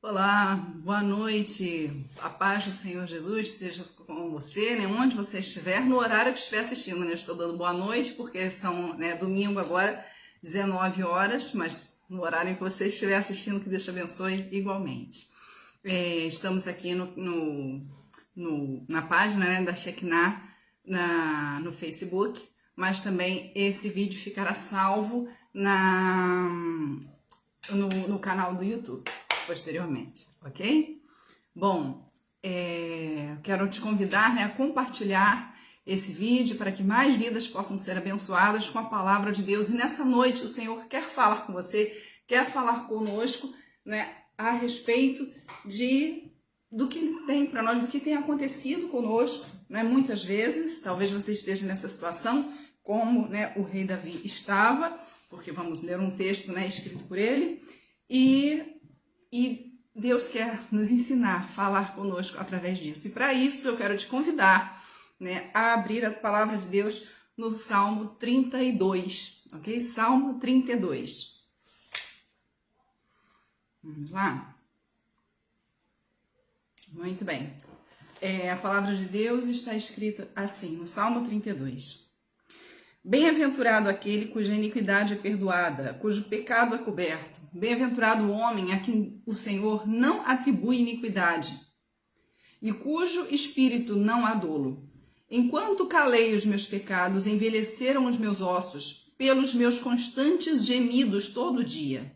Olá, boa noite. A paz do Senhor Jesus seja com você, né? Onde você estiver, no horário que estiver assistindo, né? Eu estou dando boa noite porque são, né, domingo agora, 19 horas, mas no horário em que você estiver assistindo, que Deus te abençoe igualmente. Estamos aqui na página, né, da Shekinah no Facebook, mas também esse vídeo ficará salvo no canal do YouTube posteriormente, ok? Bom, quero te convidar, né, a compartilhar esse vídeo para que mais vidas possam ser abençoadas com a palavra de Deus. E nessa noite o Senhor quer falar com você, quer falar conosco, né, a respeito do que Ele tem para nós, do que tem acontecido conosco, né? Muitas vezes, talvez você esteja nessa situação, como, né, o rei Davi estava, porque vamos ler um texto, né, escrito por ele, e Deus quer nos ensinar, falar conosco através disso. E para isso eu quero te convidar, né, a abrir a palavra de Deus no Salmo 32, ok? Salmo 32. Vamos lá? Muito bem. A palavra de Deus está escrita assim, no Salmo 32. Bem-aventurado aquele cuja iniquidade é perdoada, cujo pecado é coberto. Bem-aventurado o homem a quem o Senhor não atribui iniquidade e cujo espírito não há dolo. Enquanto calei os meus pecados, envelheceram os meus ossos, pelos meus constantes gemidos todo dia.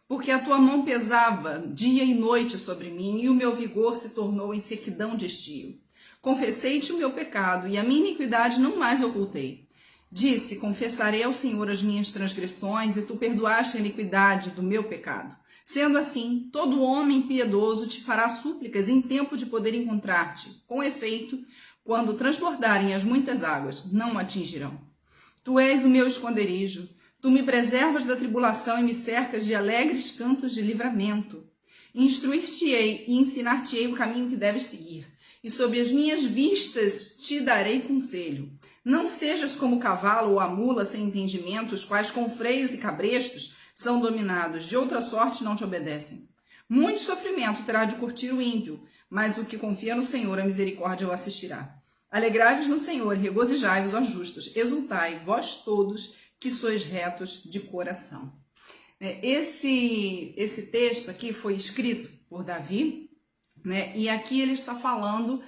Porque a tua mão pesava dia e noite sobre mim, e o meu vigor se tornou em sequidão de estio. Confessei-te o meu pecado, e a minha iniquidade não mais ocultei. Disse, confessarei ao Senhor as minhas transgressões, e tu perdoaste a iniquidade do meu pecado. Sendo assim, todo homem piedoso te fará súplicas em tempo de poder encontrar-te. Com efeito, quando transbordarem as muitas águas, não o atingirão. Tu és o meu esconderijo, tu me preservas da tribulação e me cercas de alegres cantos de livramento. Instruir-te-ei e ensinar-te-ei o caminho que deves seguir, e sob as minhas vistas te darei conselho. Não sejas como o cavalo ou a mula sem entendimento, os quais com freios e cabrestos são dominados, de outra sorte não te obedecem. Muito sofrimento terá de curtir o ímpio, mas o que confia no Senhor, a misericórdia o assistirá. Alegrai-vos no Senhor, regozijai-vos, ó justos, exultai, vós todos que sois retos de coração. Esse texto aqui foi escrito por Davi, né? E aqui ele está falando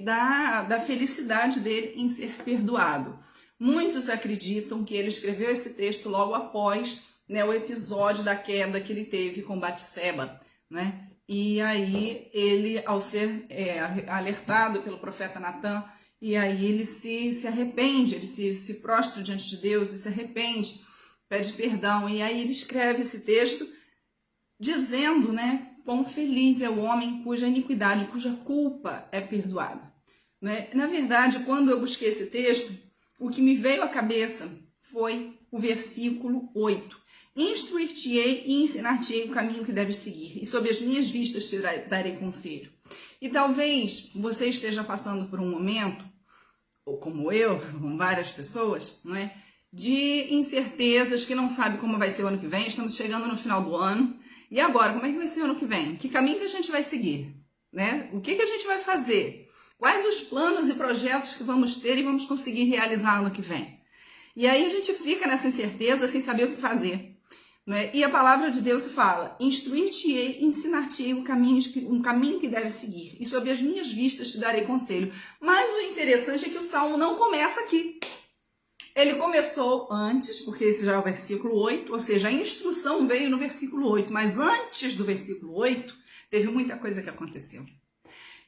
da felicidade dele em ser perdoado. Muitos acreditam que ele escreveu esse texto logo após, né, o episódio da queda que ele teve com Batseba, né? E aí ele, ao ser alertado pelo profeta Natan, e aí ele se arrepende, ele se prostra diante de Deus e se arrepende, pede perdão. E aí ele escreve esse texto dizendo, né, quão feliz é o homem cuja iniquidade, cuja culpa é perdoada. Né? Na verdade, quando eu busquei esse texto, o que me veio à cabeça foi o versículo 8. Instruir-te-ei e ensinar-te-ei o caminho que deves seguir, e sob as minhas vistas te darei conselho. E talvez você esteja passando por um momento, ou como eu, com várias pessoas, não é? De incertezas, que não sabe como vai ser o ano que vem. Estamos chegando no final do ano. E agora, como é que vai ser o ano que vem? Que caminho que a gente vai seguir? Né? O que a gente vai fazer? Quais os planos e projetos que vamos ter e vamos conseguir realizar no ano que vem? E aí a gente fica nessa incerteza sem saber o que fazer. Né? E a palavra de Deus fala, instruir-te-ei e ensinar-te-ei um caminho que deve seguir. E sob as minhas vistas te darei conselho. Mas o interessante é que o Salmo não começa aqui. Ele começou antes, porque esse já é o versículo 8, ou seja, a instrução veio no versículo 8, mas antes do versículo 8, teve muita coisa que aconteceu.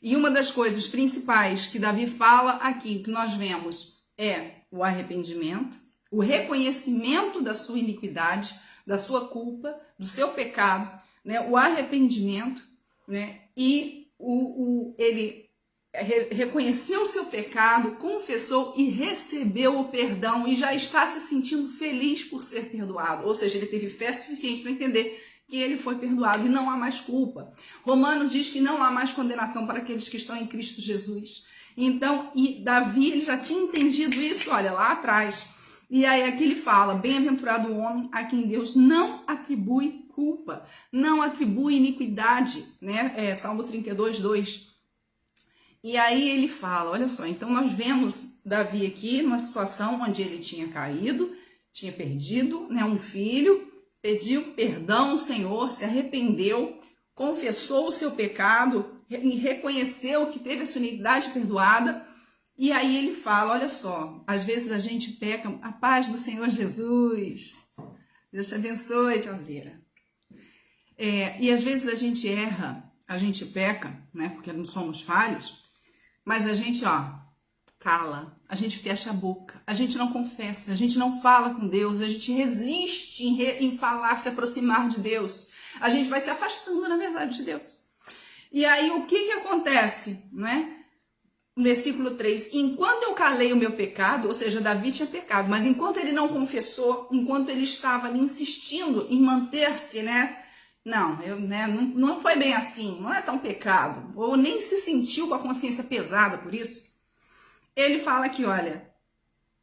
E uma das coisas principais que Davi fala aqui, que nós vemos, é o arrependimento, o reconhecimento da sua iniquidade, da sua culpa, do seu pecado, né? O arrependimento, né? E ele reconheceu o seu pecado, confessou e recebeu o perdão e já está se sentindo feliz por ser perdoado. Ou seja, ele teve fé suficiente para entender que ele foi perdoado e não há mais culpa. Romanos diz que não há mais condenação para aqueles que estão em Cristo Jesus. Então, e Davi ele já tinha entendido isso, olha, lá atrás. E aí aqui ele fala, bem-aventurado o homem a quem Deus não atribui culpa. não atribui iniquidade, né? Salmo 32, 2. E aí ele fala, olha só, então nós vemos Davi aqui numa situação onde ele tinha caído, tinha perdido, né, um filho, pediu perdão ao Senhor, se arrependeu, confessou o seu pecado, reconheceu que teve a sua iniquidade perdoada. E aí ele fala, olha só, às vezes a gente peca, a paz do Senhor Jesus, Deus te abençoe, tiazeira. E às vezes a gente erra, a gente peca, né, porque não somos falhos, mas a gente, cala, a gente fecha a boca, a gente não confessa, a gente não fala com Deus, a gente resiste em falar, se aproximar de Deus, a gente vai se afastando, na verdade, de Deus. E aí o que acontece, não é? No versículo 3, enquanto eu calei o meu pecado, ou seja, Davi tinha pecado, mas enquanto ele não confessou, enquanto ele estava ali insistindo em manter-se, né? Não foi bem assim, não é tão pecado, ou nem se sentiu com a consciência pesada por isso. Ele fala aqui, olha,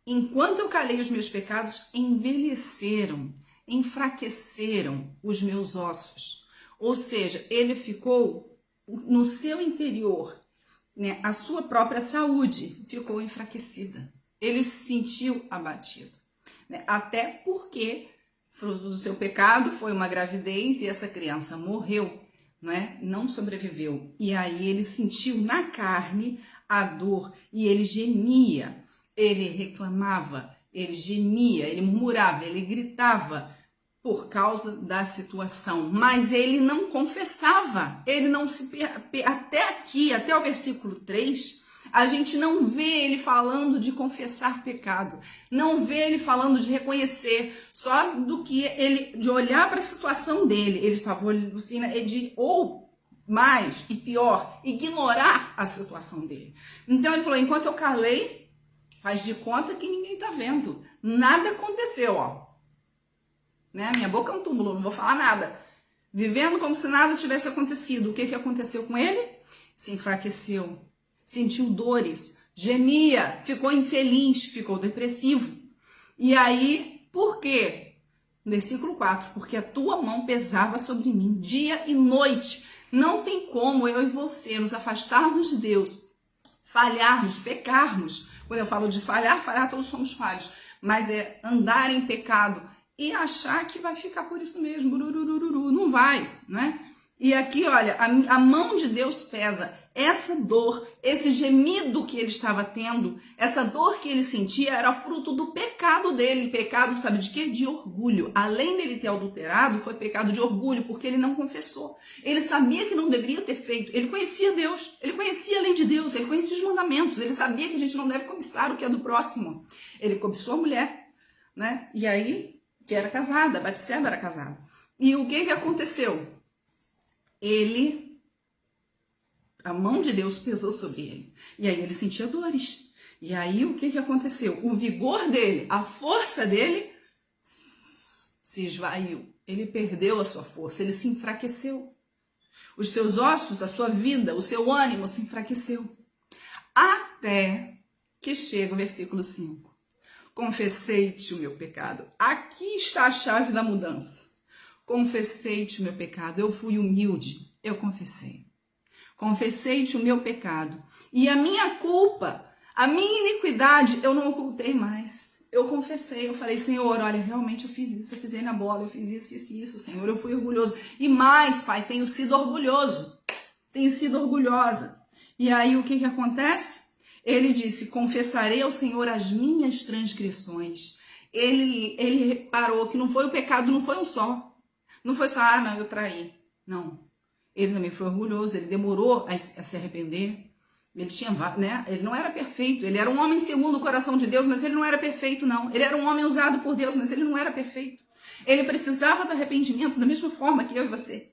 enquanto eu calei os meus pecados, envelheceram, enfraqueceram os meus ossos. Ou seja, ele ficou no seu interior, né, a sua própria saúde ficou enfraquecida. Ele se sentiu abatido, né? Até porque fruto do seu pecado foi uma gravidez e essa criança morreu, não sobreviveu. E aí ele sentiu na carne a dor e ele gemia, ele reclamava, ele gemia, ele murmurava, ele gritava por causa da situação, mas ele não confessava, ele não se... Até aqui, até o versículo 3, a gente não vê ele falando de confessar pecado, não vê ele falando de reconhecer, só do que ele, de olhar para a situação dele, ele estava ou mais e pior, ignorar a situação dele. Então ele falou, enquanto eu calei, faz de conta que ninguém está vendo, nada aconteceu, né? Minha boca é um túmulo, não vou falar nada. Vivendo como se nada tivesse acontecido. O que aconteceu com ele? Se enfraqueceu, sentiu dores, gemia, ficou infeliz, ficou depressivo. E aí, por quê? Versículo 4, porque a tua mão pesava sobre mim dia e noite. Não tem como eu e você nos afastarmos de Deus, falharmos, pecarmos. Quando eu falo de falhar todos somos falhos. Mas é andar em pecado e achar que vai ficar por isso mesmo, não vai, né? E aqui, olha, a mão de Deus pesa. Essa dor, esse gemido que ele estava tendo, essa dor que ele sentia era fruto do pecado dele. Pecado, sabe de quê? De orgulho. Além dele ter adulterado, foi pecado de orgulho, porque ele não confessou. Ele sabia que não deveria ter feito. Ele conhecia Deus, ele conhecia a lei de Deus, ele conhecia os mandamentos, ele sabia que a gente não deve cobiçar o que é do próximo. Ele cobiçou a mulher, né? E aí, que era casada, Batseba era casada. E o que aconteceu? A mão de Deus pesou sobre ele. E aí ele sentia dores. E aí o que aconteceu? O vigor dele, a força dele se esvaiu. Ele perdeu a sua força, ele se enfraqueceu. Os seus ossos, a sua vida, o seu ânimo se enfraqueceu. Até que chega o versículo 5. Confessei-te o meu pecado. Aqui está a chave da mudança. Confessei-te o meu pecado. Eu fui humilde, eu confessei. Confessei-te o meu pecado. E a minha culpa, a minha iniquidade, eu não ocultei mais. Eu confessei, eu falei, Senhor, olha, realmente eu fiz isso, eu pisei na bola, eu fiz isso, Senhor, eu fui orgulhoso. E mais, Pai, tenho sido orgulhoso. Tenho sido orgulhosa. E aí o que acontece? Ele disse, confessarei ao Senhor as minhas transgressões. Ele reparou que não foi o pecado, não foi um só. Não foi só, eu traí. Não. Ele também foi orgulhoso, ele demorou a se arrepender. Ele tinha, né? Ele não era perfeito. Ele era um homem segundo o coração de Deus, mas ele não era perfeito, não. Ele era um homem usado por Deus, mas ele não era perfeito. Ele precisava do arrependimento da mesma forma que eu e você.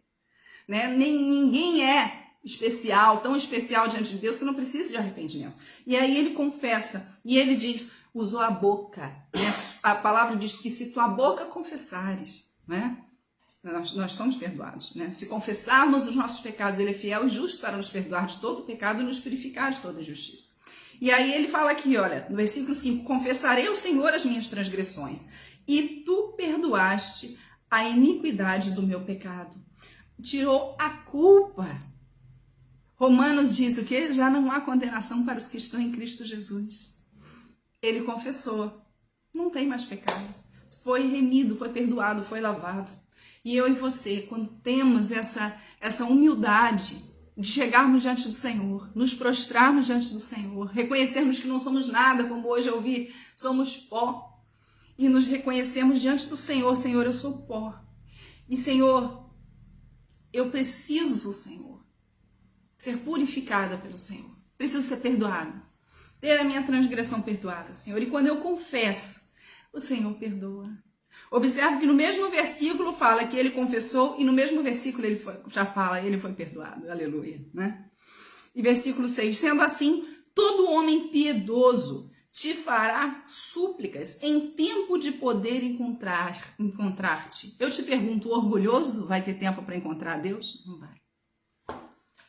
Né? Ninguém é especial, tão especial diante de Deus que não precisa de arrependimento. E aí ele confessa, e ele diz, usou a boca. Né? A palavra diz que se tua boca confessares, né? Nós somos perdoados, né? Se confessarmos os nossos pecados, ele é fiel e justo para nos perdoar de todo pecado e nos purificar de toda injustiça. E aí ele fala aqui, olha, no versículo 5, confessarei ao Senhor as minhas transgressões, e tu perdoaste a iniquidade do meu pecado. Tirou a culpa. Romanos diz o quê? Já não há condenação para os que estão em Cristo Jesus. Ele confessou. Não tem mais pecado. Foi remido, foi perdoado, foi lavado. E eu e você, quando temos essa humildade de chegarmos diante do Senhor, nos prostrarmos diante do Senhor, reconhecermos que não somos nada, como hoje eu ouvi, somos pó. E nos reconhecemos diante do Senhor. Senhor, eu sou pó. E Senhor, eu preciso, Senhor, ser purificada pelo Senhor. Preciso ser perdoada. Ter a minha transgressão perdoada, Senhor. E quando eu confesso, o Senhor perdoa. Observe que no mesmo versículo fala que ele confessou e no mesmo versículo ele foi perdoado. Aleluia, né? E versículo 6. Sendo assim, todo homem piedoso te fará súplicas em tempo de poder encontrar-te. Eu te pergunto, o orgulhoso vai ter tempo para encontrar Deus? Não vai.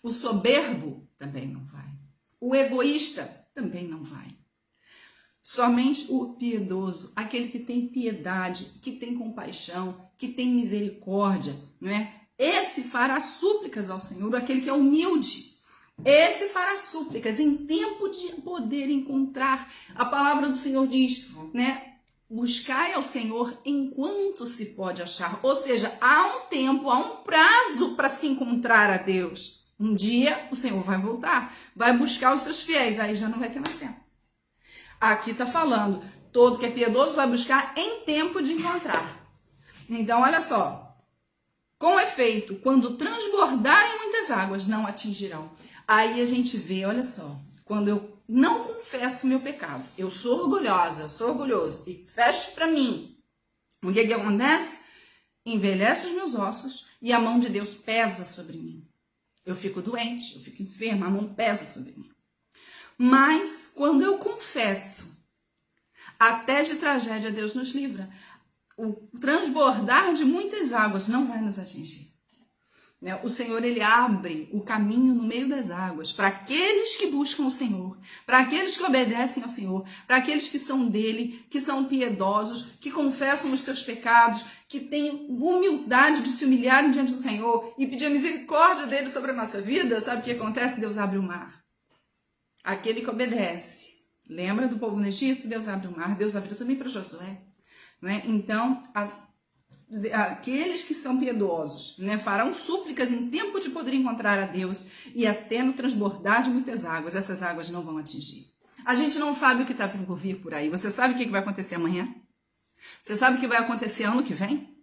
O soberbo também não vai. O egoísta também não vai. Somente o piedoso, aquele que tem piedade, que tem compaixão, que tem misericórdia, não é? Esse fará súplicas ao Senhor, aquele que é humilde. Esse fará súplicas em tempo de poder encontrar. A palavra do Senhor diz, né? Buscai ao Senhor enquanto se pode achar. Ou seja, há um tempo, há um prazo para se encontrar a Deus. Um dia o Senhor vai voltar, vai buscar os seus fiéis, aí já não vai ter mais tempo. Aqui está falando, todo que é piedoso vai buscar em tempo de encontrar. Então, olha só. Com efeito, quando transbordarem muitas águas, não atingirão. Aí a gente vê, olha só, quando eu não confesso meu pecado, eu sou orgulhosa, eu sou orgulhoso e fecho para mim, o que acontece? Envelhece os meus ossos e a mão de Deus pesa sobre mim. Eu fico doente, eu fico enferma, a mão pesa sobre mim. Mas quando eu confesso, até de tragédia Deus nos livra. O transbordar de muitas águas não vai nos atingir. O Senhor, ele abre o caminho no meio das águas para aqueles que buscam o Senhor, para aqueles que obedecem ao Senhor, para aqueles que são dele, que são piedosos, que confessam os seus pecados, que têm humildade de se humilharem diante do Senhor e pedir a misericórdia dele sobre a nossa vida. Sabe o que acontece? Deus abre o mar. Aquele que obedece. Lembra do povo no Egito? Deus abre o mar. Deus abriu também para Josué. Né? Então, aqueles que são piedosos, né, farão súplicas em tempo de poder encontrar a Deus e até no transbordar de muitas águas. Essas águas não vão atingir. A gente não sabe o que está por vir por aí. Você sabe o que vai acontecer amanhã? Você sabe o que vai acontecer ano que vem?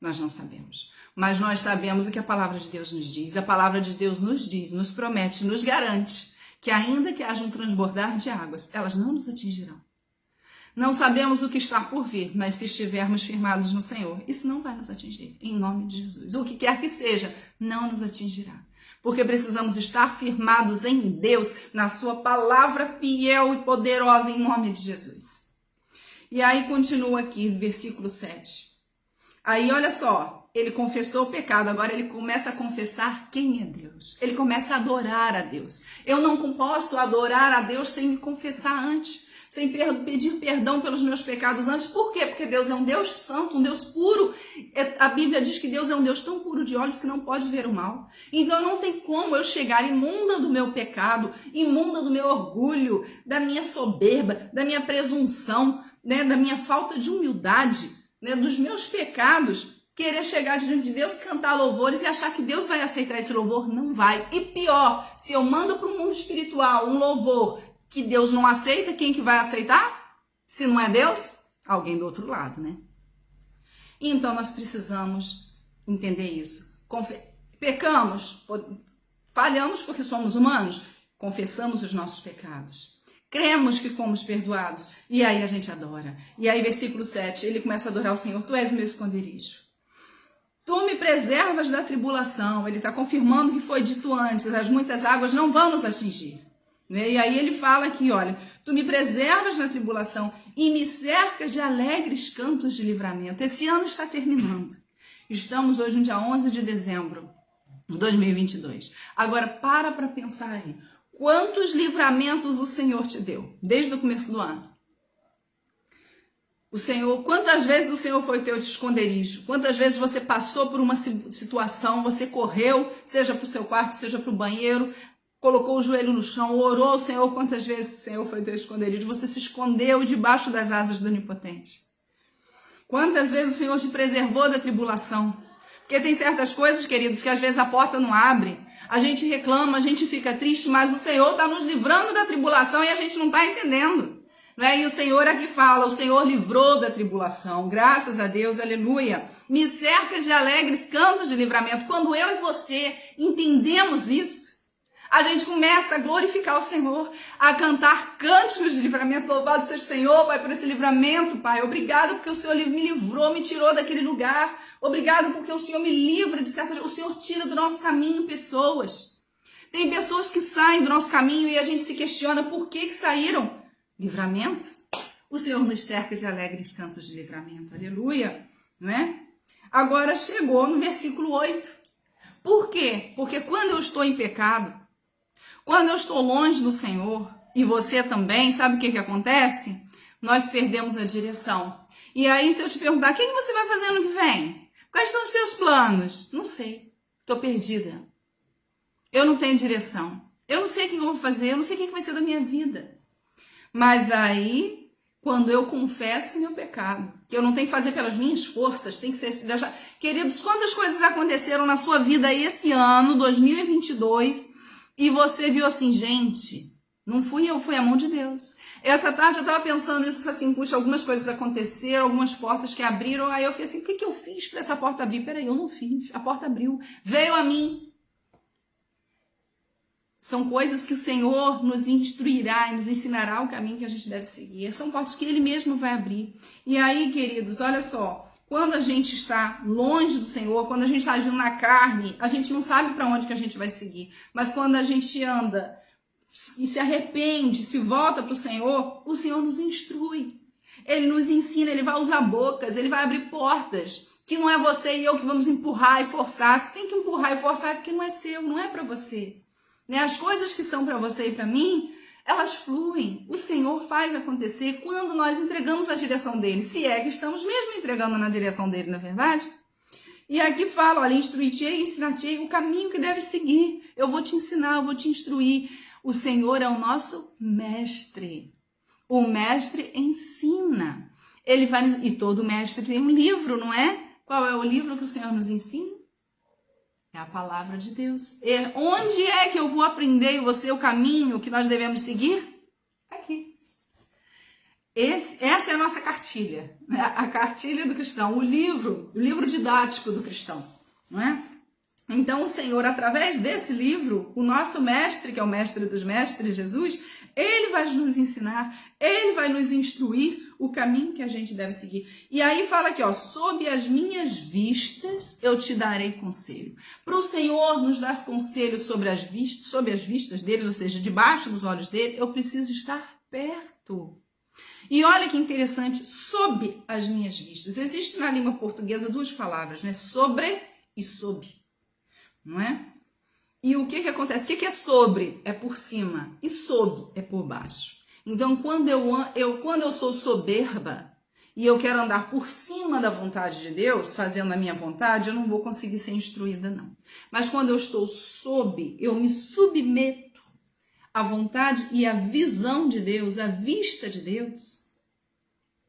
Nós não sabemos. Mas nós sabemos o que a palavra de Deus nos diz. A palavra de Deus nos diz, nos promete, nos garante que ainda que haja um transbordar de águas, elas não nos atingirão. Não sabemos o que está por vir, mas se estivermos firmados no Senhor, isso não vai nos atingir, em nome de Jesus. O que quer que seja, não nos atingirá. Porque precisamos estar firmados em Deus, na sua palavra fiel e poderosa, em nome de Jesus. E aí continua aqui, versículo 7. Aí, olha só. Ele confessou o pecado, agora ele começa a confessar quem é Deus. Ele começa a adorar a Deus. Eu não posso adorar a Deus sem me confessar antes, sem pedir perdão pelos meus pecados antes. Por quê? Porque Deus é um Deus santo, um Deus puro. A Bíblia diz que Deus é um Deus tão puro de olhos que não pode ver o mal. Então não tem como eu chegar imunda do meu pecado, imunda do meu orgulho, da minha soberba, da minha presunção, né, da minha falta de humildade, né, dos meus pecados, querer chegar diante de Deus, cantar louvores e achar que Deus vai aceitar esse louvor. Não vai. E pior, se eu mando para o mundo espiritual um louvor que Deus não aceita, quem que vai aceitar? Se não é Deus, alguém do outro lado, né? Então nós precisamos entender isso. Pecamos, falhamos porque somos humanos, confessamos os nossos pecados. Cremos que fomos perdoados. E aí a gente adora. E aí versículo 7, ele começa a adorar o Senhor. Tu és o meu esconderijo. Tu me preservas da tribulação. Ele está confirmando o que foi dito antes. As muitas águas não vão nos atingir. E aí ele fala aqui, olha. Tu me preservas na tribulação e me cercas de alegres cantos de livramento. Esse ano está terminando. Estamos hoje no dia 11 de dezembro de 2022. Agora para pensar aí. Quantos livramentos o Senhor te deu desde o começo do ano? O Senhor, quantas vezes o Senhor foi teu esconderijo? Quantas vezes você passou por uma situação, você correu, seja para o seu quarto, seja para o banheiro, colocou o joelho no chão, orou ao Senhor, quantas vezes o Senhor foi teu esconderijo? Você se escondeu debaixo das asas do Onipotente. Quantas vezes o Senhor te preservou da tribulação? Porque tem certas coisas, queridos, que às vezes a porta não abre, a gente reclama, a gente fica triste, mas o Senhor está nos livrando da tribulação e a gente não está entendendo. E o Senhor aqui fala, o Senhor livrou da tribulação, graças a Deus, aleluia. Me cerca de alegres cantos de livramento. Quando eu e você entendemos isso, a gente começa a glorificar o Senhor, a cantar cânticos de livramento. Louvado seja o Senhor, Pai, por esse livramento, Pai. Obrigado porque o Senhor me livrou, me tirou daquele lugar. Obrigado porque o Senhor me livra de certas... O Senhor tira do nosso caminho pessoas. Tem pessoas que saem do nosso caminho e a gente se questiona por que saíram. Livramento? O Senhor nos cerca de alegres cantos de livramento. Aleluia. Não é? Agora chegou no versículo 8. Por quê? Porque quando eu estou em pecado, quando eu estou longe do Senhor, e você também, sabe o que acontece? Nós perdemos a direção. E aí, se eu te perguntar, o que você vai fazer ano que vem? Quais são os seus planos? Não sei. Estou perdida. Eu não tenho direção. Eu não sei o que eu vou fazer. Eu não sei o que vai ser da minha vida. Mas aí, quando eu confesso meu pecado, que eu não tenho que fazer pelas minhas forças, tem que ser... Queridos, quantas coisas aconteceram na sua vida esse ano, 2022, e você viu assim, gente, não fui eu, foi a mão de Deus. Essa tarde eu estava pensando nisso, falei assim, puxa, algumas coisas aconteceram, algumas portas que abriram, aí eu falei assim, o que eu fiz para essa porta abrir? Peraí, eu não fiz, a porta abriu, veio a mim. São coisas que o Senhor nos instruirá e nos ensinará o caminho que a gente deve seguir. São portas que Ele mesmo vai abrir. E aí, queridos, olha só, quando a gente está longe do Senhor, quando a gente está agindo na carne, a gente não sabe para onde que a gente vai seguir. Mas quando a gente anda e se arrepende, se volta para o Senhor nos instrui. Ele nos ensina, Ele vai usar bocas, Ele vai abrir portas, que não é você e eu que vamos empurrar e forçar. Você tem que empurrar e forçar porque não é seu, não é para você. As coisas que são para você e para mim, elas fluem. O Senhor faz acontecer quando nós entregamos a direção dele. Se é que estamos mesmo entregando na direção dele, na verdade. E aqui fala, olha, instruir-te-ei, ensinar-te-ei o caminho que deves seguir. Eu vou te ensinar, eu vou te instruir. O Senhor é o nosso mestre. O mestre ensina. Ele vai, e todo mestre tem um livro, não é? Qual é o livro que o Senhor nos ensina? É a palavra de Deus. E onde é que eu vou aprender e você o caminho que nós devemos seguir? Aqui. Essa é a nossa cartilha, né? A cartilha do cristão, o livro didático do cristão, não é? Então o Senhor, através desse livro, o nosso mestre, que é o mestre dos mestres, Jesus, ele vai nos ensinar, ele vai nos instruir o caminho que a gente deve seguir. E aí fala aqui, ó, sob as minhas vistas eu te darei conselho. Para o Senhor nos dar conselho sobre as vistas deles, ou seja, debaixo dos olhos dele, eu preciso estar perto. E olha que interessante, sob as minhas vistas. Existe na língua portuguesa duas palavras, né? Sobre e sob, não é? E o que acontece? O que é sobre? É por cima. E sob é por baixo. Então, quando eu sou soberba e eu quero andar por cima da vontade de Deus, fazendo a minha vontade, eu não vou conseguir ser instruída, não. Mas quando eu estou sob, eu me submeto à vontade e à visão de Deus, à vista de Deus,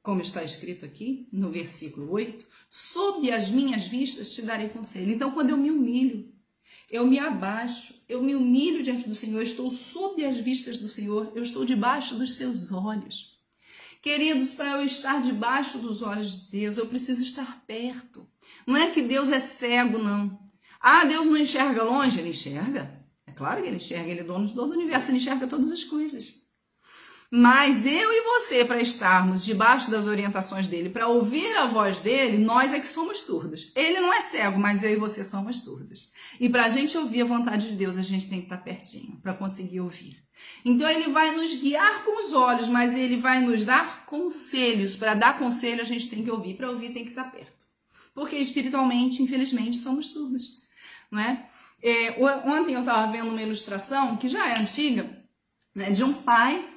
como está escrito aqui no versículo 8, sob as minhas vistas te darei conselho. Então, quando eu me humilho, eu me abaixo, eu me humilho diante do Senhor, eu estou sob as vistas do Senhor, eu estou debaixo dos seus olhos. Queridos, para eu estar debaixo dos olhos de Deus, eu preciso estar perto. Não é que Deus é cego, não. Ah, Deus não enxerga longe? Ele enxerga. É claro que ele enxerga, ele é dono de todo o universo, ele enxerga todas as coisas. Mas eu e você, para estarmos debaixo das orientações dele, para ouvir a voz dele, nós é que somos surdos. Ele não é cego, mas eu e você somos surdos. E para a gente ouvir a vontade de Deus, a gente tem que estar pertinho, para conseguir ouvir. Então ele vai nos guiar com os olhos, mas ele vai nos dar conselhos. Para dar conselho, a gente tem que ouvir. Para ouvir, tem que estar perto. Porque espiritualmente, infelizmente, somos surdos. Não é? Ontem eu estava vendo uma ilustração, que já é antiga, né, de um pai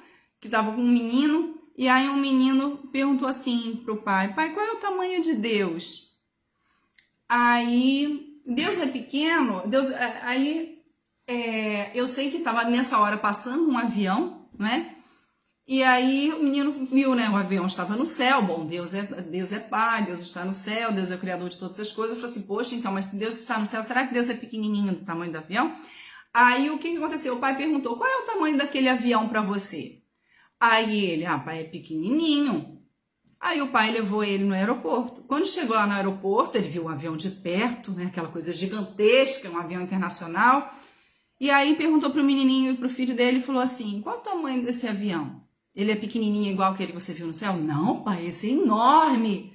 que estava com um menino E aí um menino perguntou assim pro pai: pai, qual é o tamanho de Deus? Aí, Deus é pequeno? Eu sei que estava nessa hora passando um avião, né? E aí o menino viu, né? O avião estava no céu. Bom, Deus é pai, Deus está no céu, Deus é o criador de todas as coisas. Eu falei assim, poxa, então, mas se Deus está no céu, será que Deus é pequenininho do tamanho do avião? Aí o que aconteceu? O pai perguntou, qual é o tamanho daquele avião para você? Aí ele, pai, é pequenininho. Aí o pai levou ele no aeroporto. Quando chegou lá no aeroporto, ele viu um avião de perto, né? Aquela coisa gigantesca, um avião internacional. E aí perguntou pro menininho e pro filho dele e falou assim, qual o tamanho desse avião? Ele é pequenininho igual aquele que você viu no céu? Não, pai, esse é enorme.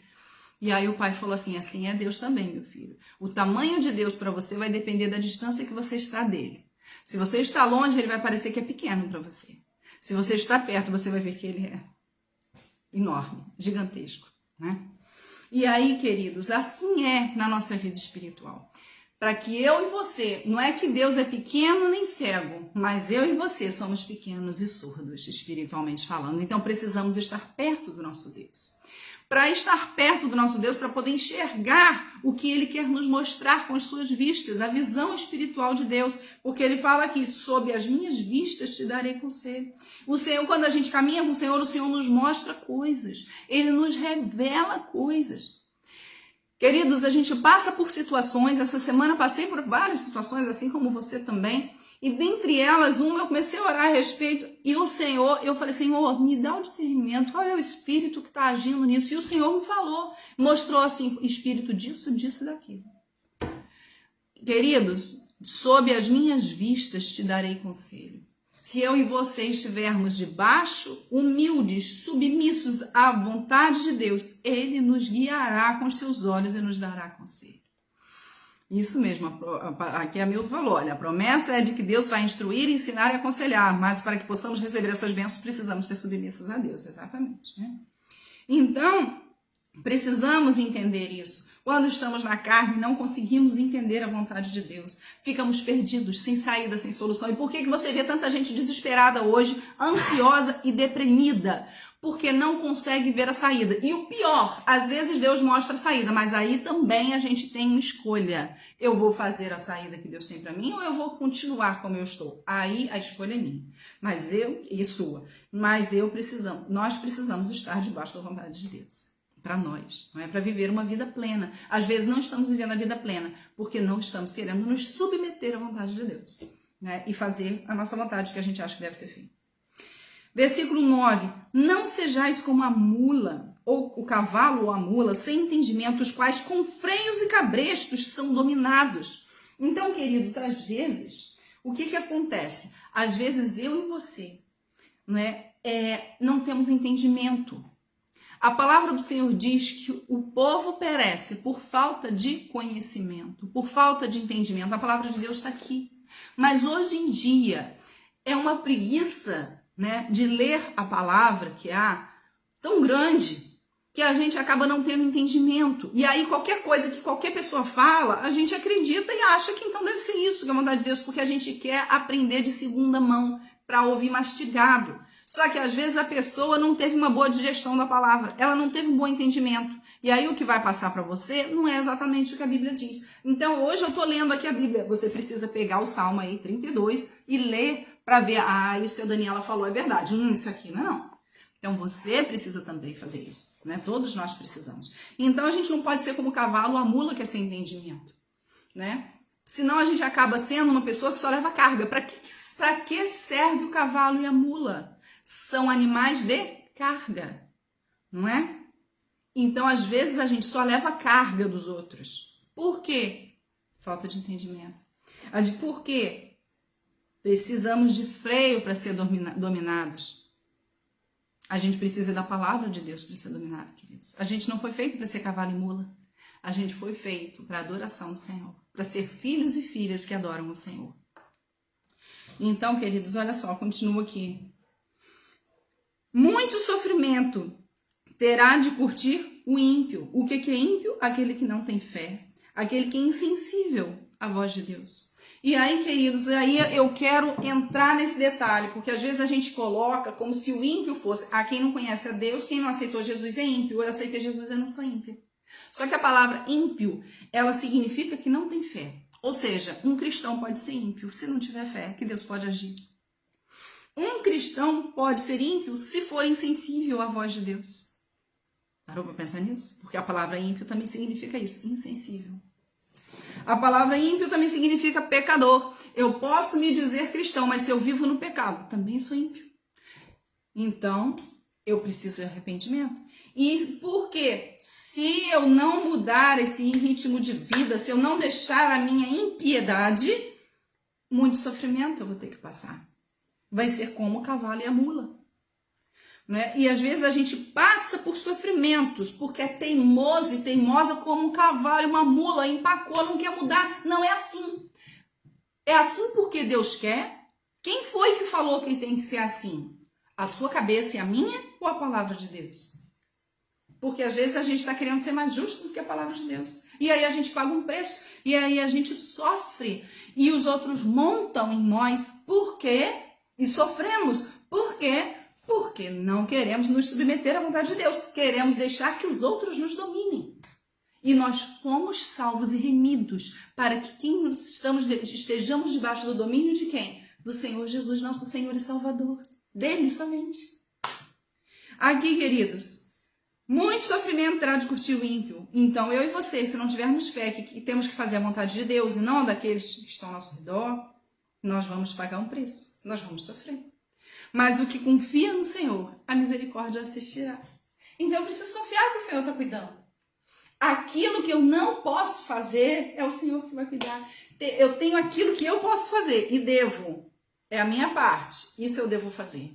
E aí o pai falou assim é Deus também, meu filho. O tamanho de Deus para você vai depender da distância que você está dele. Se você está longe, ele vai parecer que é pequeno para você. Se você está perto, você vai ver que ele é enorme, gigantesco, né? E aí, queridos, assim é na nossa vida espiritual. Para que eu e você, não é que Deus é pequeno nem cego, mas eu e você somos pequenos e surdos, espiritualmente falando. Então precisamos estar perto do nosso Deus. Para estar perto do nosso Deus, para poder enxergar o que Ele quer nos mostrar com as suas vistas, a visão espiritual de Deus. Porque Ele fala aqui, sob as minhas vistas te darei conselho. O Senhor, quando a gente caminha com o Senhor nos mostra coisas. Ele nos revela coisas. Queridos, a gente passa por situações, essa semana passei por várias situações, assim como você também, e dentre elas, eu comecei a orar a respeito, e o Senhor, eu falei, Senhor, me dá um discernimento, qual é o espírito que está agindo nisso? E o Senhor me falou, mostrou assim, espírito disso, disso e daquilo. Queridos, sob as minhas vistas te darei conselho. Se eu e você estivermos debaixo, humildes, submissos à vontade de Deus, Ele nos guiará com os seus olhos e nos dará conselho. Isso mesmo, aqui a Milton falou, olha, a promessa é de que Deus vai instruir, ensinar e aconselhar, mas para que possamos receber essas bênçãos, precisamos ser submissos a Deus, exatamente, né? Então, precisamos entender isso. Quando estamos na carne, não conseguimos entender a vontade de Deus. Ficamos perdidos, sem saída, sem solução. E por que você vê tanta gente desesperada hoje, ansiosa e deprimida? Porque não consegue ver a saída. E o pior, às vezes Deus mostra a saída, mas aí também a gente tem uma escolha. Eu vou fazer a saída que Deus tem para mim ou eu vou continuar como eu estou? Aí a escolha é minha. Mas e sua. Mas nós precisamos estar debaixo da vontade de Deus. Para nós, não é para viver uma vida plena. Às vezes não estamos vivendo a vida plena porque não estamos querendo nos submeter à vontade de Deus, né? E fazer a nossa vontade que a gente acha que deve ser feita. Versículo 9. Não sejais como a mula, ou o cavalo ou a mula, sem entendimento, os quais com freios e cabrestos são dominados. Então, queridos, às vezes, o que acontece? Às vezes eu e você, né, não temos entendimento. A palavra do Senhor diz que o povo perece por falta de conhecimento, por falta de entendimento. A palavra de Deus está aqui. Mas hoje em dia é uma preguiça, né, de ler a palavra que há tão grande que a gente acaba não tendo entendimento. E aí qualquer coisa que qualquer pessoa fala, a gente acredita e acha que então deve ser isso, que é a vontade de Deus, porque a gente quer aprender de segunda mão para ouvir mastigado. Só que às vezes a pessoa não teve uma boa digestão da palavra, ela não teve um bom entendimento. E aí o que vai passar para você não é exatamente o que a Bíblia diz. Então hoje eu estou lendo aqui a Bíblia, você precisa pegar o Salmo aí 32 e ler para ver, isso que a Daniela falou é verdade, isso aqui não. Então você precisa também fazer isso, né? Todos nós precisamos. Então a gente não pode ser como o cavalo ou a mula que é sem entendimento, né? Senão a gente acaba sendo uma pessoa que só leva carga. Para que serve o cavalo e a mula? São animais de carga, não é? Então, às vezes, a gente só leva a carga dos outros. Por quê? Falta de entendimento. Por quê? Precisamos de freio para ser dominados. A gente precisa da palavra de Deus para ser dominado, queridos. A gente não foi feito para ser cavalo e mula. A gente foi feito para a adoração do Senhor, para ser filhos e filhas que adoram o Senhor. Então, queridos, olha só, continua aqui. Muito sofrimento terá de curtir o ímpio. O que é ímpio? Aquele que não tem fé. Aquele que é insensível à voz de Deus. E aí, queridos, aí eu quero entrar nesse detalhe, porque às vezes a gente coloca como se o ímpio fosse, quem não conhece a Deus, quem não aceitou Jesus é ímpio, eu aceitei Jesus, eu não sou ímpio. Só que a palavra ímpio, ela significa que não tem fé. Ou seja, um cristão pode ser ímpio se não tiver fé, que Deus pode agir. Um cristão pode ser ímpio se for insensível à voz de Deus. Parou para pensar nisso? Porque a palavra ímpio também significa isso, insensível. A palavra ímpio também significa pecador. Eu posso me dizer cristão, mas se eu vivo no pecado, também sou ímpio. Então, eu preciso de arrependimento. E por quê? Se eu não mudar esse ritmo de vida, se eu não deixar a minha impiedade, muito sofrimento eu vou ter que passar. Vai ser como o cavalo e a mula. Né? E às vezes a gente passa por sofrimentos, porque é teimoso e teimosa como um cavalo e uma mula, empacou, não quer mudar. Não é assim. É assim porque Deus quer. Quem foi que falou que tem que ser assim? A sua cabeça e a minha ou a palavra de Deus? Porque às vezes a gente está querendo ser mais justo do que a palavra de Deus. E aí a gente paga um preço, e aí a gente sofre. E os outros montam em nós. Por quê? E sofremos. Por quê? Porque não queremos nos submeter à vontade de Deus. Queremos deixar que os outros nos dominem. E nós fomos salvos e remidos para que estejamos debaixo do domínio de quem? Do Senhor Jesus, nosso Senhor e Salvador. Dele somente. Aqui, queridos, muito sofrimento terá de curtir o ímpio. Então, eu e você, se não tivermos fé que temos que fazer a vontade de Deus e não daqueles que estão ao nosso redor, nós vamos pagar um preço. Nós vamos sofrer. Mas o que confia no Senhor, a misericórdia assistirá. Então eu preciso confiar que o Senhor está cuidando. Aquilo que eu não posso fazer, é o Senhor que vai cuidar. Eu tenho aquilo que eu posso fazer e devo. É a minha parte. Isso eu devo fazer.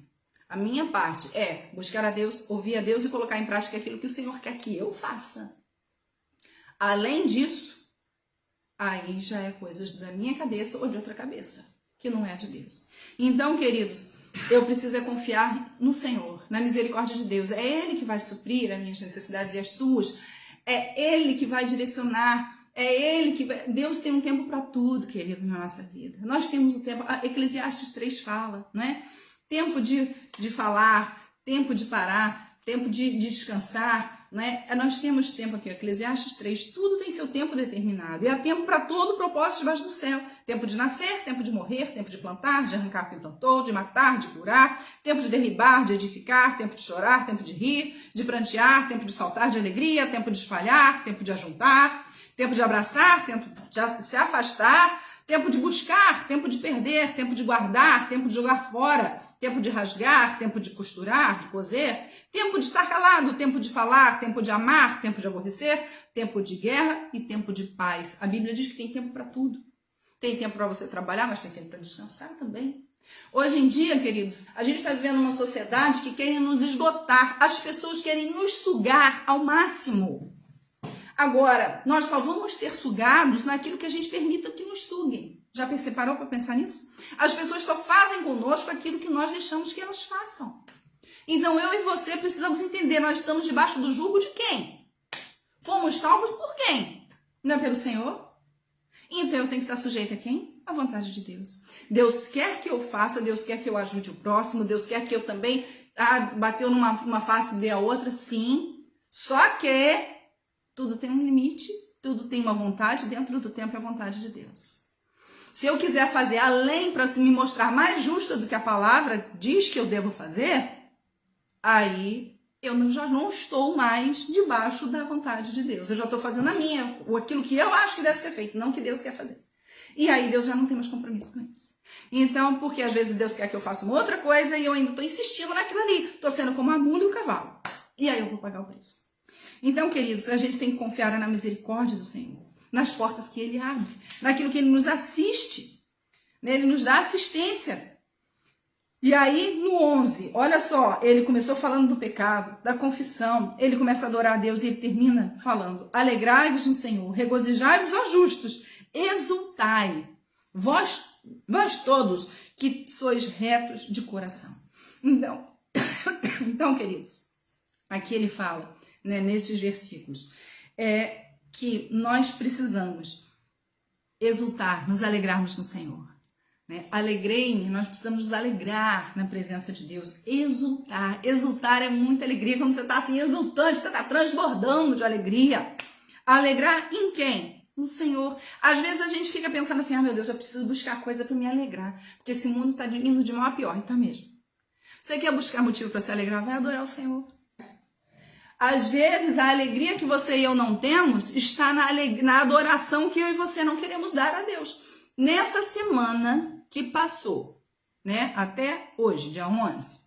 A minha parte é buscar a Deus, ouvir a Deus e colocar em prática aquilo que o Senhor quer que eu faça. Além disso, aí já é coisas da minha cabeça ou de outra cabeça, que não é de Deus. Então, queridos, eu preciso confiar no Senhor, na misericórdia de Deus. É Ele que vai suprir as minhas necessidades e as suas. É Ele que vai direcionar. É Ele que vai... Deus tem um tempo para tudo, queridos, na nossa vida. Nós temos o tempo... Eclesiastes 3 fala, não é? Tempo de falar, tempo de parar, tempo de descansar, né? Nós temos tempo aqui, Eclesiastes 3, tudo tem seu tempo determinado. E há tempo para todo o propósito debaixo do céu. Tempo de nascer, tempo de morrer, tempo de plantar, de arrancar quem plantou, de matar, de curar, tempo de derribar, de edificar, tempo de chorar, tempo de rir, de prantear, tempo de saltar de alegria, tempo de espalhar, tempo de ajuntar, tempo de abraçar, tempo de se afastar, tempo de buscar, tempo de perder, tempo de guardar, tempo de jogar fora, tempo de rasgar, tempo de costurar, de coser, tempo de estar calado, tempo de falar, tempo de amar, tempo de aborrecer, tempo de guerra e tempo de paz. A Bíblia diz que tem tempo para tudo. Tem tempo para você trabalhar, mas tem tempo para descansar também. Hoje em dia, queridos, a gente está vivendo uma sociedade que quer nos esgotar. As pessoas querem nos sugar ao máximo. Agora, nós só vamos ser sugados naquilo que a gente permita que nos suguem. Já parou para pensar nisso? As pessoas só fazem conosco aquilo que nós deixamos que elas façam. Então, eu e você precisamos entender, nós estamos debaixo do jugo de quem? Fomos salvos por quem? Não é pelo Senhor? Então, eu tenho que estar sujeita a quem? À vontade de Deus. Deus quer que eu faça, Deus quer que eu ajude o próximo, Deus quer que eu também... bateu numa face e dê a outra, sim. Só que tudo tem um limite, tudo tem uma vontade, dentro do tempo é a vontade de Deus. Se eu quiser fazer além para me mostrar mais justa do que a palavra diz que eu devo fazer, aí eu já não estou mais debaixo da vontade de Deus. Eu já estou fazendo a minha, aquilo que eu acho que deve ser feito, não o que Deus quer fazer. E aí Deus já não tem mais compromisso com isso. Então, porque às vezes Deus quer que eu faça uma outra coisa e eu ainda estou insistindo naquilo ali. Estou sendo como a mula e o cavalo. E aí eu vou pagar o preço. Então, queridos, a gente tem que confiar na misericórdia do Senhor, nas portas que Ele abre, naquilo que Ele nos assiste, né? Ele nos dá assistência. E aí, no 11, olha só, ele começou falando do pecado, da confissão, ele começa a adorar a Deus e ele termina falando: alegrai-vos no Senhor, regozijai-vos, ó justos, exultai, vós todos que sois retos de coração. Então, queridos, aqui ele fala, né, nesses versículos, que nós precisamos exultar, nos alegrarmos no Senhor. Né? Alegrei-me, nós precisamos nos alegrar na presença de Deus. Exultar. Exultar é muita alegria, como você está assim, exultante, você está transbordando de alegria. Alegrar em quem? No Senhor. Às vezes a gente fica pensando assim, meu Deus, eu preciso buscar coisa para me alegrar, porque esse mundo está indo de mal a pior, e tá mesmo. Você quer buscar motivo para se alegrar? Vai adorar o Senhor. Às vezes a alegria que você e eu não temos está na adoração que eu e você não queremos dar a Deus. Nessa semana que passou, né, até hoje, dia 11,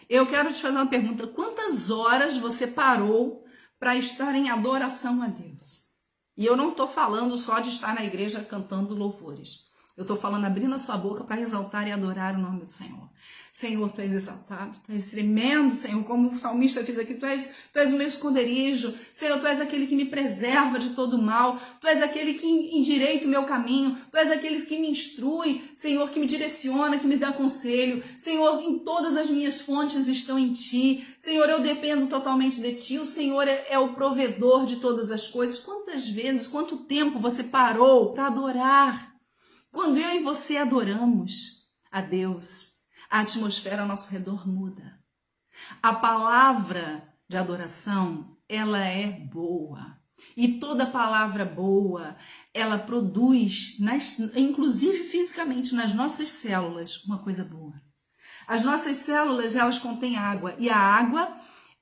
eu quero te fazer uma pergunta. Quantas horas você parou para estar em adoração a Deus? E eu não estou falando só de estar na igreja cantando louvores. Eu estou falando abrindo a sua boca para exaltar e adorar o nome do Senhor. Senhor, Tu és exaltado, Tu és tremendo, Senhor, como o salmista fez aqui, Tu és o meu esconderijo. Senhor, Tu és aquele que me preserva de todo mal, Tu és aquele que endireita o meu caminho, Tu és aquele que me instrui, Senhor, que me direciona, que me dá conselho. Senhor, em todas as minhas fontes estão em Ti. Senhor, eu dependo totalmente de Ti, o Senhor é o provedor de todas as coisas. Quantas vezes, quanto tempo você parou para adorar? Quando eu e você adoramos a Deus, a atmosfera ao nosso redor muda. A palavra de adoração, ela é boa. E toda palavra boa, ela produz, inclusive fisicamente, nas nossas células, uma coisa boa. As nossas células, elas contêm água. E a água,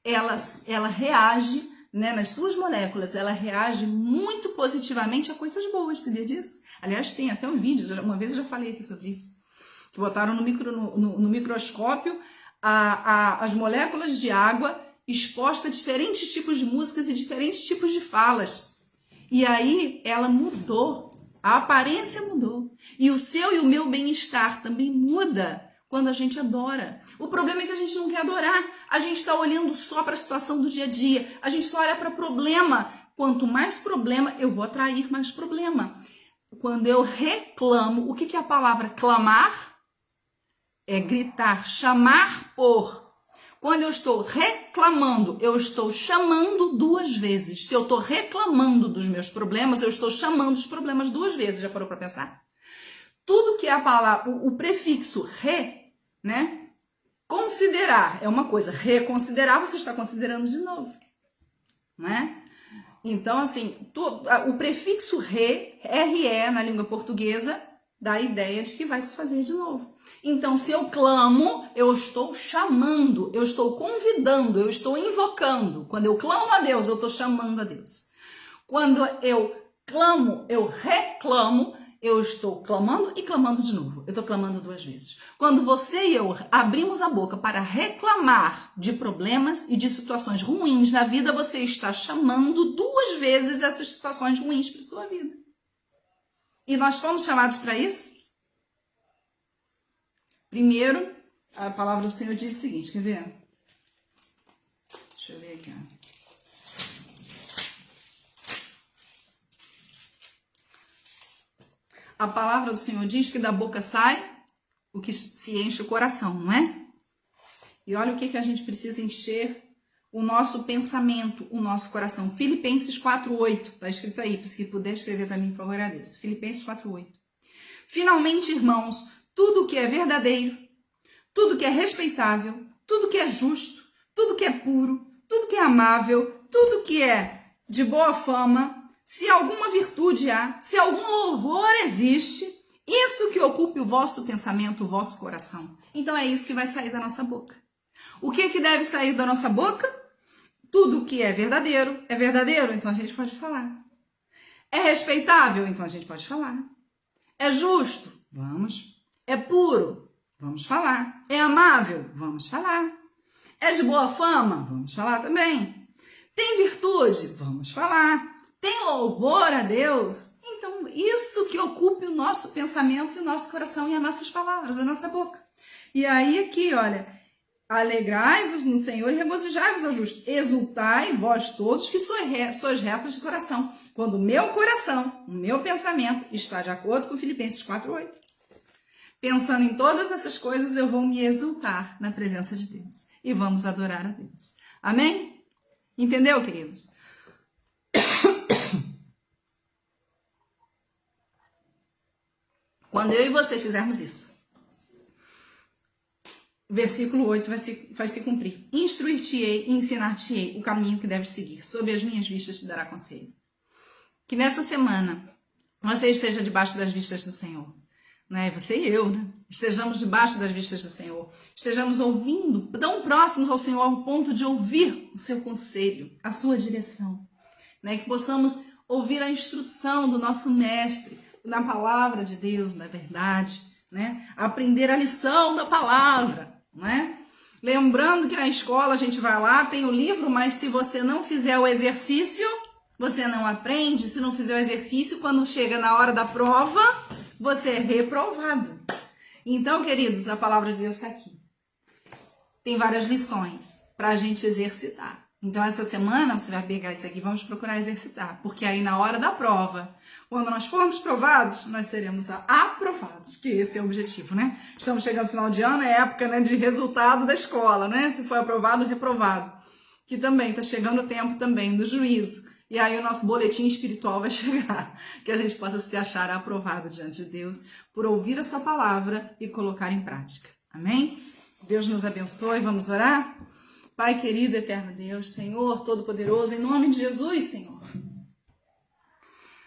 ela reage, né, nas suas moléculas, ela reage muito positivamente a coisas boas, sabia disso? Aliás, tem até um vídeo, uma vez eu já falei aqui sobre isso, que botaram no microscópio as moléculas de água expostas a diferentes tipos de músicas e diferentes tipos de falas. E aí ela mudou, a aparência mudou. E o seu e o meu bem-estar também muda quando a gente adora. O problema é que a gente não quer adorar. A gente está olhando só para a situação do dia a dia. A gente só olha para problema. Quanto mais problema, eu vou atrair mais problema. Quando eu reclamo, o que é a palavra clamar? É gritar, chamar por. Quando eu estou reclamando, eu estou chamando duas vezes. Se eu estou reclamando dos meus problemas, eu estou chamando os problemas duas vezes. Já parou para pensar? Tudo que é a palavra, o prefixo re, né? Considerar é uma coisa. Reconsiderar, você está considerando de novo. Né? Então, assim, o prefixo re, re, na língua portuguesa, dá a ideia de que vai se fazer de novo. Então, se eu clamo, eu estou chamando, eu estou convidando, eu estou invocando. Quando eu clamo a Deus, eu estou chamando a Deus. Quando eu clamo, eu reclamo, eu estou clamando e clamando de novo. Eu estou clamando duas vezes. Quando você e eu abrimos a boca para reclamar de problemas e de situações ruins na vida, você está chamando duas vezes essas situações ruins para a sua vida. E nós fomos chamados para isso? Primeiro, a palavra do Senhor diz o seguinte, quer ver? Deixa eu ver aqui, ó. A palavra do Senhor diz que da boca sai o que se enche o coração, não é? E olha o que a gente precisa encher o nosso pensamento, o nosso coração. Filipenses 4:8, está escrito aí, se puder escrever para mim, por favor, agradeço. Filipenses 4:8. Finalmente, irmãos, tudo que é verdadeiro, tudo que é respeitável, tudo que é justo, tudo que é puro, tudo que é amável, tudo que é de boa fama, se alguma virtude há, se algum louvor existe, isso que ocupe o vosso pensamento, o vosso coração. Então é isso que vai sair da nossa boca. O que deve sair da nossa boca? Tudo que é verdadeiro, então a gente pode falar. É respeitável, então a gente pode falar. É justo? Vamos. É puro? Vamos falar. É amável? Vamos falar. É de boa fama? Vamos falar também. Tem virtude? Vamos falar. Tem louvor a Deus? Então, isso que ocupe o nosso pensamento e o nosso coração e as nossas palavras, a nossa boca. E aí aqui, olha, alegrai-vos no Senhor e regozijai-vos ao justo. Exultai vós todos que sois retos de coração. Quando o meu coração, o meu pensamento está de acordo com Filipenses 4:8. Pensando em todas essas coisas, eu vou me exultar na presença de Deus. E vamos adorar a Deus. Amém? Entendeu, queridos? Quando eu e você fizermos isso, versículo 8 vai se cumprir. Instruir-te-ei e ensinar-te-ei o caminho que deves seguir. Sob as minhas vistas te dará conselho. Que nessa semana você esteja debaixo das vistas do Senhor. Né? Você e eu, né? Estejamos debaixo das vistas do Senhor. Estejamos ouvindo, tão próximos ao Senhor ao ponto de ouvir o seu conselho, a sua direção. Né? Que possamos ouvir a instrução do nosso mestre, na palavra de Deus, na verdade. Né? Aprender a lição da palavra. Né? Lembrando que na escola a gente vai lá, tem o livro, mas se você não fizer o exercício, você não aprende. Se não fizer o exercício, quando chega na hora da prova, você é reprovado. Então, queridos, a palavra de Deus está aqui. Tem várias lições para a gente exercitar. Então, essa semana, você vai pegar isso aqui e vamos procurar exercitar. Porque aí, na hora da prova, quando nós formos provados, nós seremos aprovados. Que esse é o objetivo, né? Estamos chegando ao final de ano, é época, né, de resultado da escola, né? Se foi aprovado ou reprovado. Que também está chegando o tempo também do juízo. E aí o nosso boletim espiritual vai chegar, que a gente possa se achar aprovado diante de Deus por ouvir a sua palavra e colocar em prática. Amém? Deus nos abençoe, vamos orar? Pai querido, eterno Deus, Senhor Todo-Poderoso, em nome de Jesus, Senhor.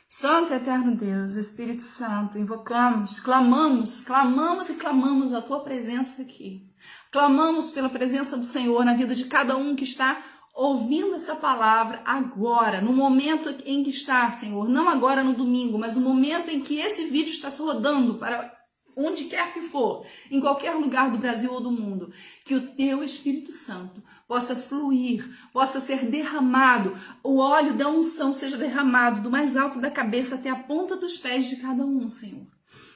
Santo eterno Deus, Espírito Santo, invocamos, clamamos e clamamos a tua presença aqui. Clamamos pela presença do Senhor na vida de cada um que está ouvindo essa palavra agora, no momento em que está, Senhor, não agora no domingo, mas no momento em que esse vídeo está se rodando para onde quer que for, em qualquer lugar do Brasil ou do mundo, que o teu Espírito Santo possa fluir, possa ser derramado, o óleo da unção seja derramado do mais alto da cabeça até a ponta dos pés de cada um, Senhor.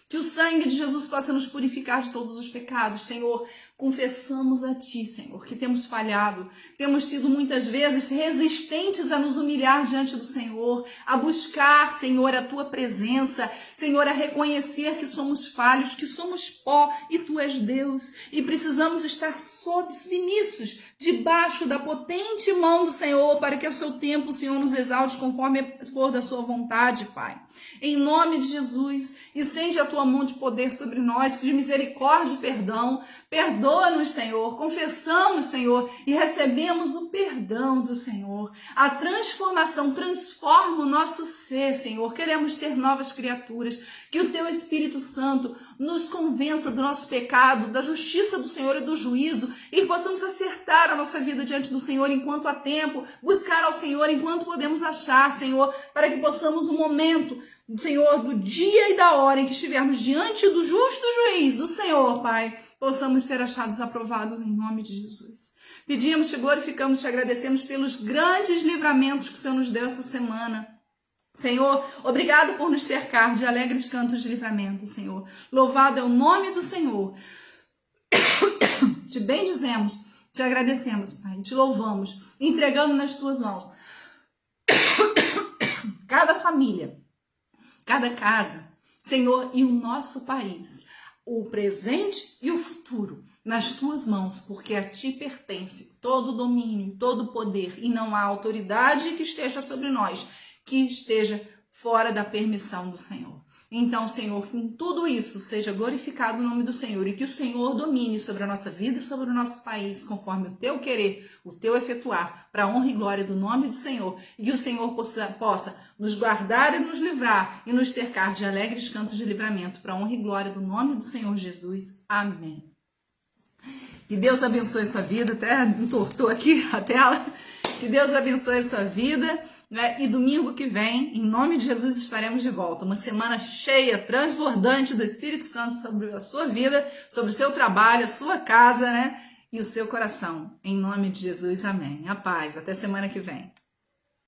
Que o sangue de Jesus possa nos purificar de todos os pecados, Senhor. Confessamos a Ti, Senhor, que temos falhado, temos sido muitas vezes resistentes a nos humilhar diante do Senhor, a buscar, Senhor, a Tua presença, Senhor, a reconhecer que somos falhos, que somos pó e Tu és Deus e precisamos estar submissos debaixo da potente mão do Senhor para que a seu tempo o Senhor nos exalte conforme for da Sua vontade, Pai. Em nome de Jesus, estende a Tua mão de poder sobre nós, de misericórdia e perdão. Perdoa-nos, Senhor, confessamos, Senhor, e recebemos o perdão do Senhor. A transformação transforma o nosso ser, Senhor. Queremos ser novas criaturas. Que o Teu Espírito Santo nos convença do nosso pecado, da justiça do Senhor e do juízo, e que possamos acertar a nossa vida diante do Senhor enquanto há tempo, buscar ao Senhor enquanto podemos achar, Senhor, para que possamos no momento, Senhor, do dia e da hora em que estivermos diante do justo juiz do Senhor, Pai, possamos ser achados aprovados em nome de Jesus. Pedimos, te glorificamos, te agradecemos pelos grandes livramentos que o Senhor nos deu essa semana. Senhor, obrigado por nos cercar de alegres cantos de livramento, Senhor. Louvado é o nome do Senhor. Te bendizemos, te agradecemos, Pai, te louvamos, entregando nas tuas mãos cada família, cada casa, Senhor, e o nosso país, o presente e o futuro, nas tuas mãos, porque a ti pertence todo o domínio, todo o poder, e não há autoridade que esteja sobre nós, que esteja fora da permissão do Senhor. Então, Senhor, que em tudo isso seja glorificado o nome do Senhor e que o Senhor domine sobre a nossa vida e sobre o nosso país, conforme o teu querer, o teu efetuar, para a honra e glória do nome do Senhor, e que o Senhor possa nos guardar e nos livrar e nos cercar de alegres cantos de livramento, para a honra e glória do nome do Senhor Jesus. Amém. Que Deus abençoe a sua vida, até entortou aqui a tela, que Deus abençoe a sua vida. Né? E domingo que vem, em nome de Jesus, estaremos de volta. Uma semana cheia, transbordante do Espírito Santo sobre a sua vida, sobre o seu trabalho, a sua casa, né? E o seu coração. Em nome de Jesus, amém. A paz. Até semana que vem.